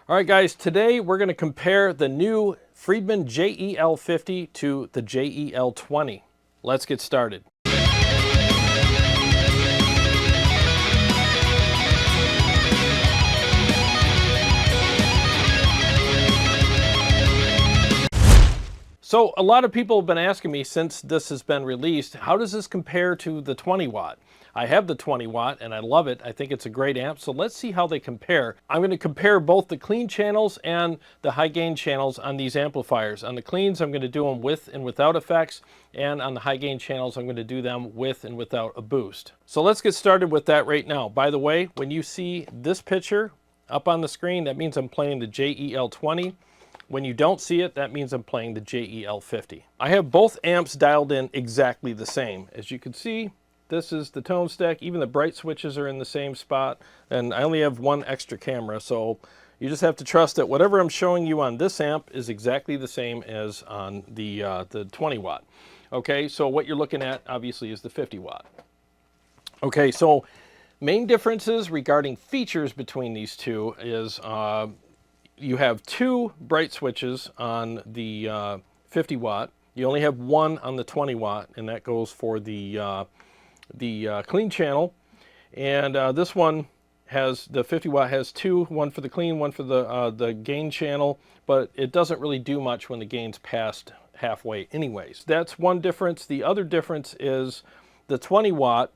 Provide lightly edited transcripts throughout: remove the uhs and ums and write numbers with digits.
All right, guys, today we're going to compare the new Friedman JEL50 to the JEL20. Let's get started. So a lot of people have been asking me since this has been released, how does this compare to the 20 watt? I have the 20 watt and I love it. I think it's a great amp. So let's see how they compare. I'm going to compare both the clean channels and the high gain channels on these amplifiers. On the cleans, I'm going to do them with and without effects. And on the high gain channels, I'm going to do them with and without a boost. So let's get started with that right now. By the way, when you see this picture up on the screen, that means I'm playing the JEL20. When you don't see it, that means I'm playing the JEL50. I have both amps dialed in exactly the same. As you can see, this is the tone stack. Even the bright switches are in the same spot. And I only have one extra camera, so you just have to trust that whatever I'm showing you on this amp is exactly the same as on the 20 watt. Okay, so what you're looking at, obviously, is the 50 watt. Okay, so main differences regarding features between these two is you have two bright switches on the 50 watt. You only have one on the 20 watt, and that goes for the clean channel. And this one has, the 50 watt has two, one for the clean, one for the gain channel, but it doesn't really do much when the gain's past halfway anyways. That's one difference. The other difference is the 20 watt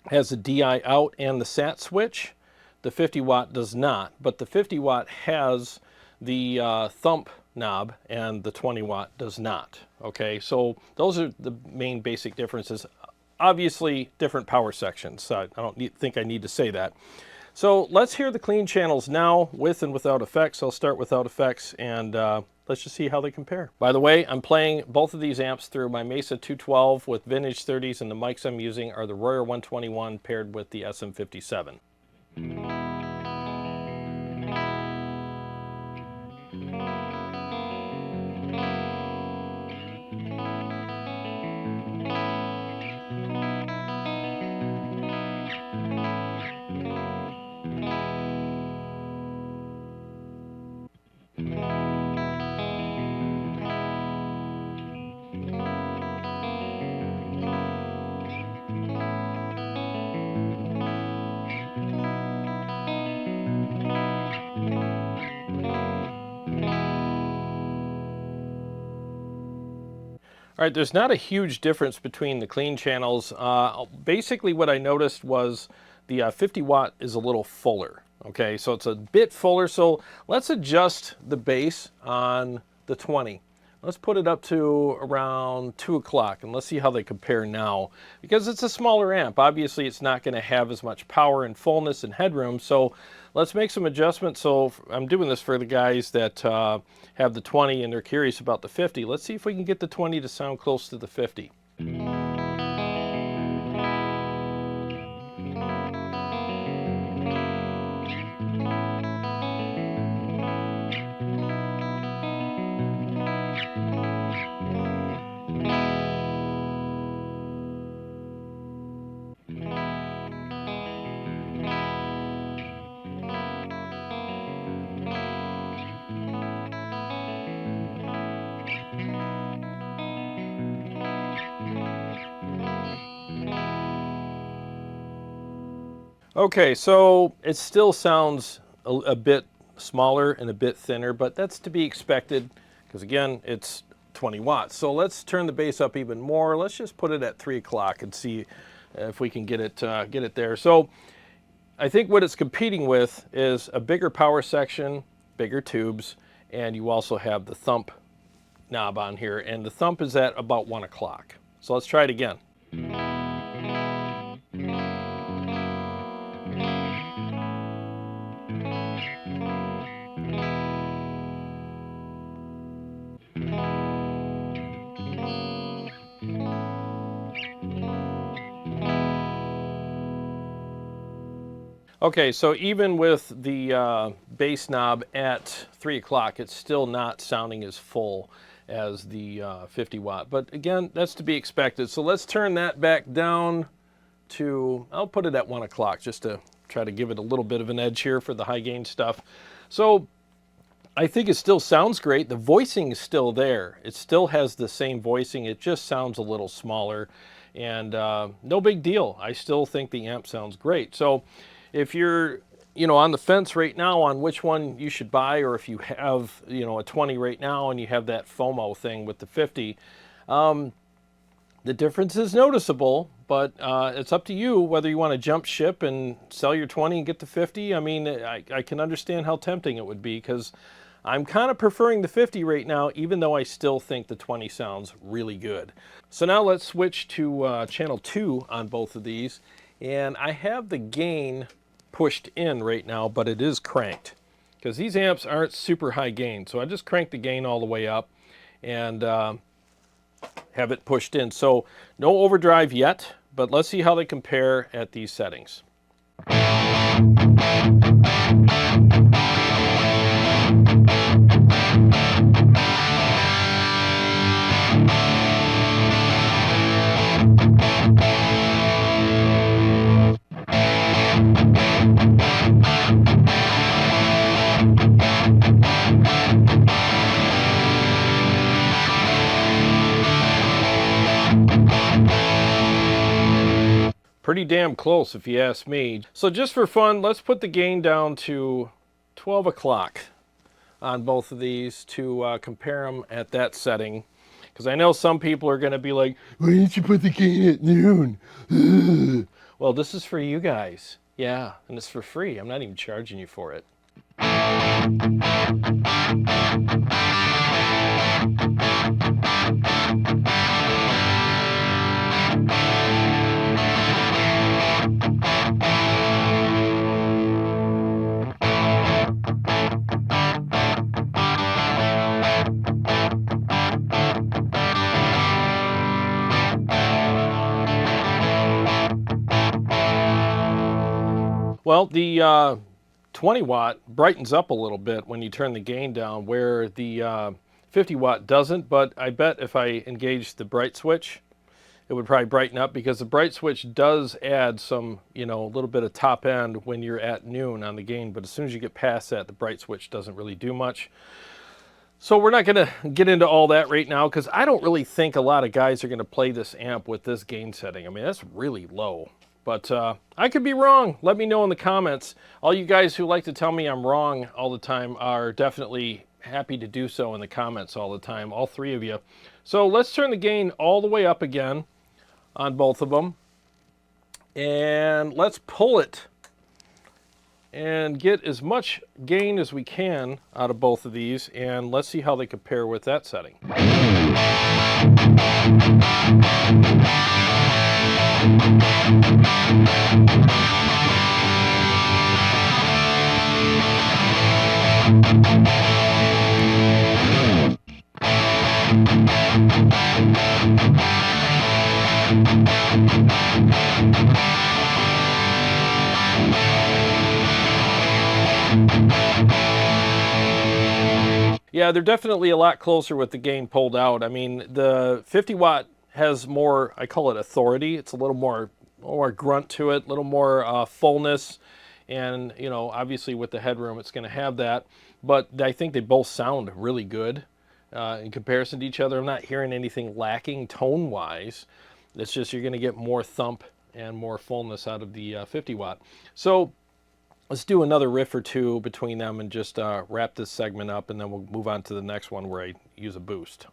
has a DI out and the SAT switch. The 50 watt does not, but the 50 watt has the thump knob and the 20 watt does not. Okay, so those are the main basic differences. Obviously, different power sections, so I don't think I need to say that. So let's hear the clean channels now with and without effects. I'll start without effects and let's just see how they compare. By the way, I'm playing both of these amps through my Mesa 212 with vintage 30s, and the mics I'm using are the Royer 121 paired with the SM57. All right, there's not a huge difference between the clean channels. Basically what I noticed was the 50 watt is a little fuller. Okay, so it's a bit fuller. So let's adjust the bass on the 20. Let's put it up to around 2 o'clock and let's see how they compare now. Because it's a smaller amp, obviously it's not going to have as much power and fullness and headroom. So let's make some adjustments. So I'm doing this for the guys that have the 20 and they're curious about the 50. Let's see if we can get the 20 to sound close to the 50. Okay, so it still sounds a bit smaller and a bit thinner, but that's to be expected because again, it's 20 watts. So let's turn the bass up even more. Let's just put it at 3 o'clock and see if we can get it there. So I think what it's competing with is a bigger power section, bigger tubes, and you also have the thump knob on here, and the thump is at about 1 o'clock. So let's try it again. Okay, so even with the bass knob at 3 o'clock, it's still not sounding as full as the 50 watt. But again, that's to be expected. So let's turn that back down to, I'll put it at 1 o'clock just to try to give it a little bit of an edge here for the high gain stuff. So I think it still sounds great. The voicing is still there. It still has the same voicing. It just sounds a little smaller, and no big deal. I still think the amp sounds great. So if you're on the fence right now on which one you should buy, or if you have a 20 right now and you have that FOMO thing with the 50, the difference is noticeable, but it's up to you whether you want to jump ship and sell your 20 and get the 50. I mean, I can understand how tempting it would be, because I'm kind of preferring the 50 right now, even though I still think the 20 sounds really good. So now let's switch to channel 2 on both of these. And I have the gain pushed in right now, but it is cranked, because these amps aren't super high gain. So I just cranked the gain all the way up and have it pushed in. So no overdrive yet, but let's see how they compare at these settings. Pretty damn close if you ask me. So just for fun, let's put the gain down to 12 o'clock on both of these to compare them at that setting. Because I know some people are going to be like, why didn't you put the gain at noon? Well, this is for you guys. Yeah, and it's for free. I'm not even charging you for it. Well, the 20 watt brightens up a little bit when you turn the gain down, where the 50 watt doesn't, but I bet if I engage the bright switch, it would probably brighten up, because the bright switch does add some, a little bit of top end when you're at noon on the gain, but as soon as you get past that, the bright switch doesn't really do much. So we're not going to get into all that right now, because I don't really think a lot of guys are going to play this amp with this gain setting. I mean, that's really low. But I could be wrong. Let me know in the comments. All you guys who like to tell me I'm wrong all the time are definitely happy to do so in the comments all the time, all three of you. So let's turn the gain all the way up again on both of them. And let's pull it and get as much gain as we can out of both of these. And let's see how they compare with that setting. Yeah, they're definitely a lot closer with the gain pulled out. I mean, the 50 watt has more, I call it authority. It's a little more grunt to it, a little more fullness. And, obviously with the headroom, it's going to have that. But I think they both sound really good in comparison to each other. I'm not hearing anything lacking tone-wise. It's just you're going to get more thump and more fullness out of the 50 watt. So let's do another riff or two between them and just wrap this segment up, and then we'll move on to the next one where I use a boost.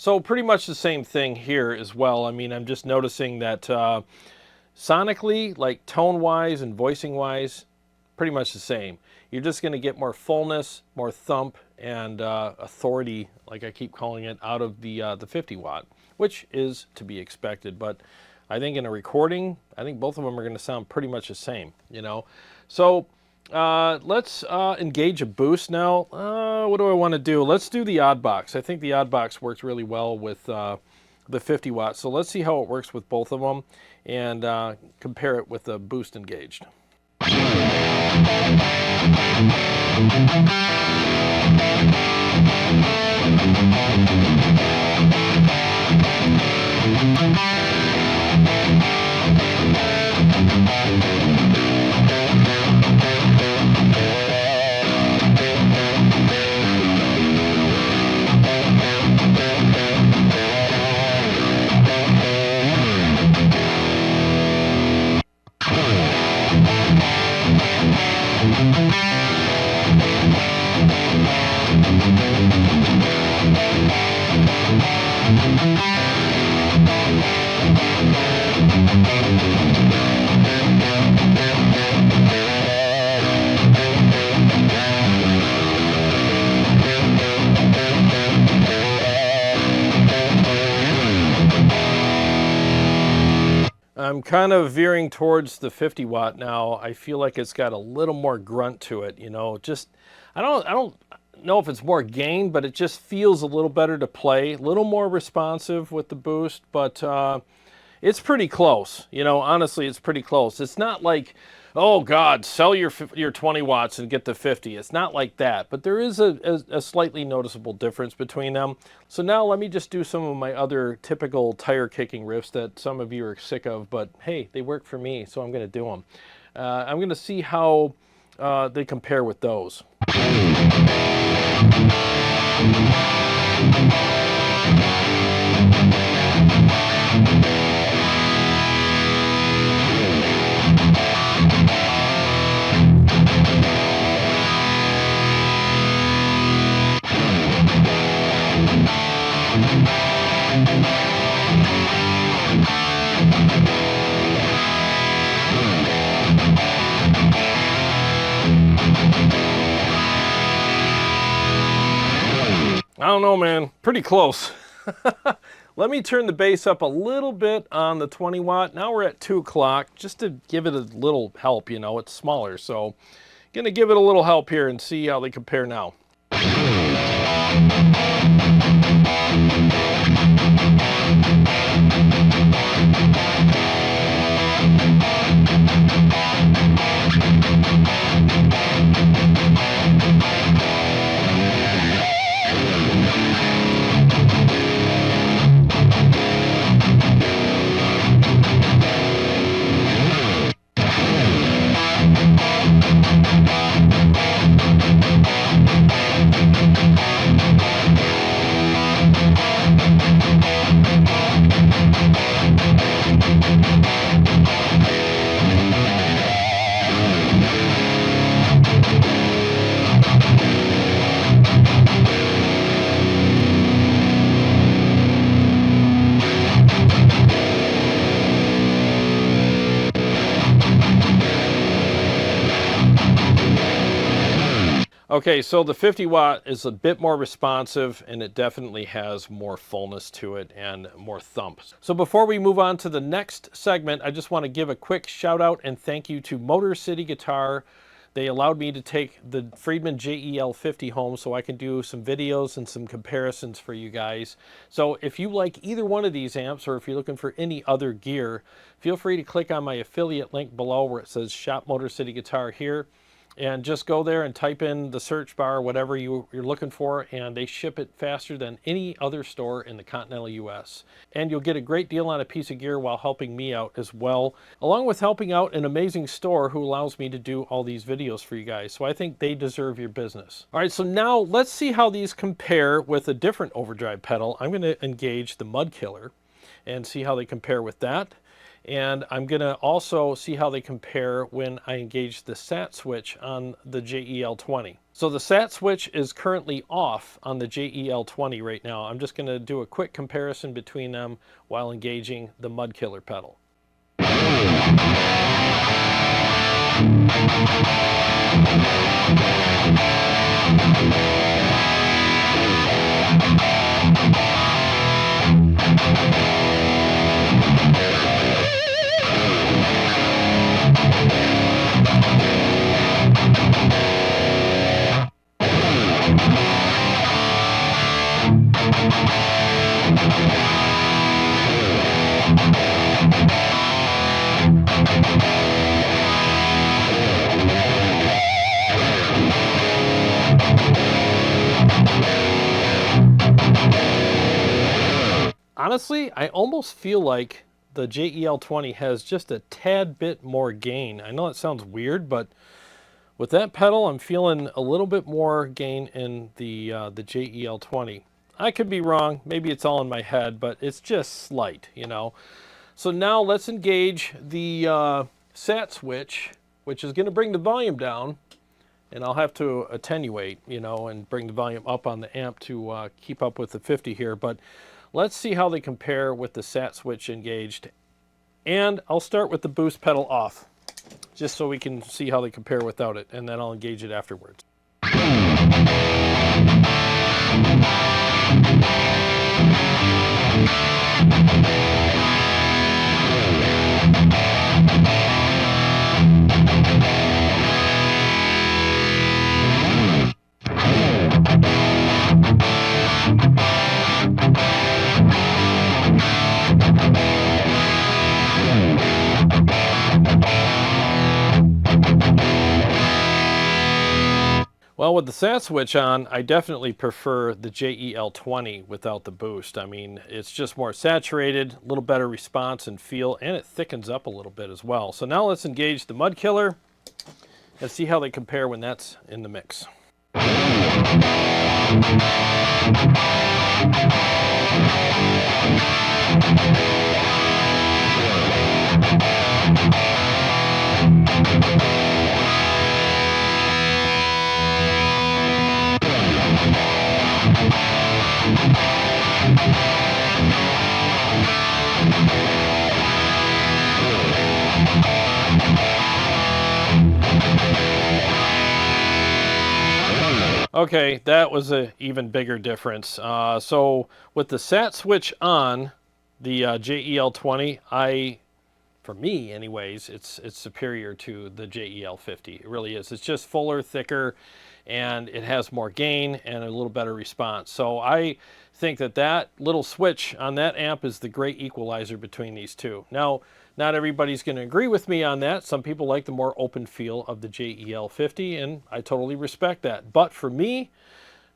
So pretty much the same thing here as well. I mean, I'm just noticing that sonically, like tone-wise and voicing-wise, pretty much the same. You're just going to get more fullness, more thump, and authority, like I keep calling it, out of the 50 watt, which is to be expected. But I think in a recording, I think both of them are going to sound pretty much the same, So Let's engage a boost now. What do I want to do? Let's do the odd box. I think the odd box works really well with the 50 watts. So let's see how it works with both of them and compare it with the boost engaged. I'm kind of veering towards the 50 watt now. I feel like it's got a little more grunt to it, you know. Just I don't know if it's more gain, but it just feels a little better to play, a little more responsive with the boost, but it's pretty close. You know, honestly, it's pretty close. It's not like, oh God, sell your 20 watts and get the 50. It's not like that, but there is a slightly noticeable difference between them. So now let me just do some of my other typical tire kicking riffs that some of you are sick of, but hey, they work for me, so I'm going to do them. I'm going to see how they compare with those. I don't know, man. Pretty close. Let me turn the bass up a little bit on the 20 watt. Now we're at 2 o'clock, just to give it a little help, you know, it's smaller. So gonna give it a little help here and see how they compare now. Okay, so the 50 watt is a bit more responsive and it definitely has more fullness to it and more thump. So before we move on to the next segment, I just want to give a quick shout out and thank you to Motor City Guitar. They allowed me to take the Friedman JEL50 home so I can do some videos and some comparisons for you guys. So if you like either one of these amps or if you're looking for any other gear, feel free to click on my affiliate link below where it says Shop Motor City Guitar here. And just go there and type in the search bar, whatever you're looking for, and they ship it faster than any other store in the continental US. And you'll get a great deal on a piece of gear while helping me out as well, along with helping out an amazing store who allows me to do all these videos for you guys. So I think they deserve your business. All right, so now let's see how these compare with a different overdrive pedal. I'm going to engage the Mud Killer and see how they compare with that. And I'm going to also see how they compare when I engage the SAT switch on the JEL20. So the SAT switch is currently off on the JEL20 right now. I'm just going to do a quick comparison between them while engaging the Mud Killer pedal. honestly, I almost feel like the JEL20 has just a tad bit more gain. I know that sounds weird, but with that pedal, I'm feeling a little bit more gain in the JEL20. I could be wrong. Maybe it's all in my head, but it's just slight, you know. So now let's engage the sat switch, which is going to bring the volume down, and I'll have to attenuate, you know, and bring the volume up on the amp to keep up with the 50 here. But let's see how they compare with the sat switch engaged. And I'll start with the boost pedal off, just so we can see how they compare without it, and then I'll engage it afterwards. Well, with the sat switch on, I definitely prefer the JEL20 without the boost. I mean, it's just more saturated, a little better response and feel, and it thickens up a little bit as well. So now let's engage the mud killer and see how they compare when that's in the mix. Okay, that was an even bigger difference. So with the sat switch on the JEL20, for me anyways, it's superior to the JEL50. It really is. It's just fuller, thicker, and it has more gain and a little better response. So I think that that little switch on that amp is the great equalizer between these two. Now, not everybody's going to agree with me on that. Some people like the more open feel of the JEL50, and I totally respect that. But for me,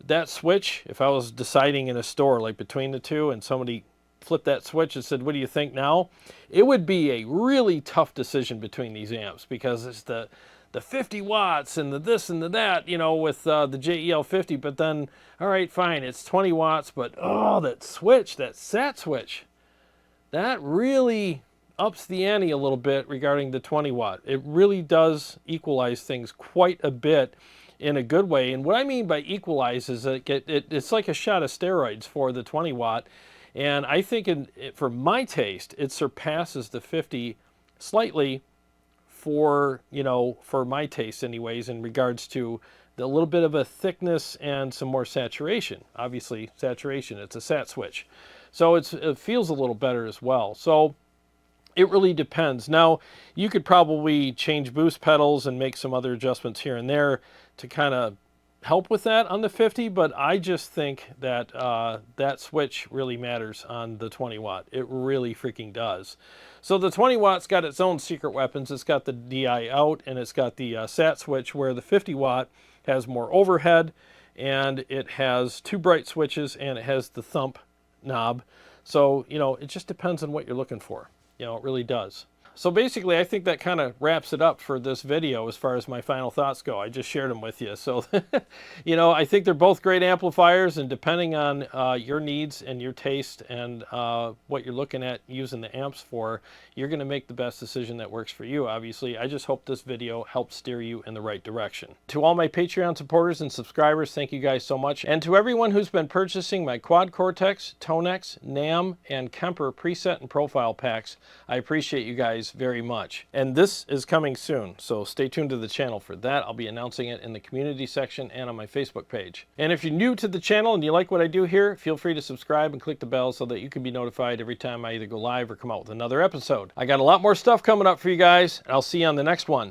that switch, if I was deciding in a store like between the two and somebody flipped that switch and said, what do you think now? It would be a really tough decision between these amps, because it's the 50 watts and the this and the that, you know, with the JEL50. But then, all right, fine, it's 20 watts, but oh, that switch, that sat switch, that really ups the ante a little bit regarding the 20 watt. It really does equalize things quite a bit in a good way. And what I mean by equalize is that it's like a shot of steroids for the 20 watt. And I think for my taste, it surpasses the 50 slightly for, you know, for my taste anyways, in regards to the little bit of a thickness and some more saturation. Obviously, saturation, it's a sat switch. So it feels a little better as well. So it really depends. Now, you could probably change boost pedals and make some other adjustments here and there to kind of help with that on the 50, but I just think that that switch really matters on the 20 watt. It really freaking does. So the 20 watt's got its own secret weapons. It's got the DI out, and it's got the sat switch, where the 50 watt has more overhead, and it has two bright switches, and it has the thump knob. So, you know, it just depends on what you're looking for. You know, it really does. So basically, I think that kind of wraps it up for this video as far as my final thoughts go. I just shared them with you. So, you know, I think they're both great amplifiers, and depending on your needs and your taste and what you're looking at using the amps for, you're going to make the best decision that works for you, obviously. I just hope this video helps steer you in the right direction. To all my Patreon supporters and subscribers, thank you guys so much. And to everyone who's been purchasing my Quad Cortex, TONEX, NAMM, and KEMPER preset and profile packs, I appreciate you guys very much. And this is coming soon, so stay tuned to the channel for that. I'll be announcing it in the community section and on my Facebook page. And if you're new to the channel and you like what I do here, feel free to subscribe and click the bell so that you can be notified every time I either go live or come out with another episode. I got a lot more stuff coming up for you guys, and I'll see you on the next one.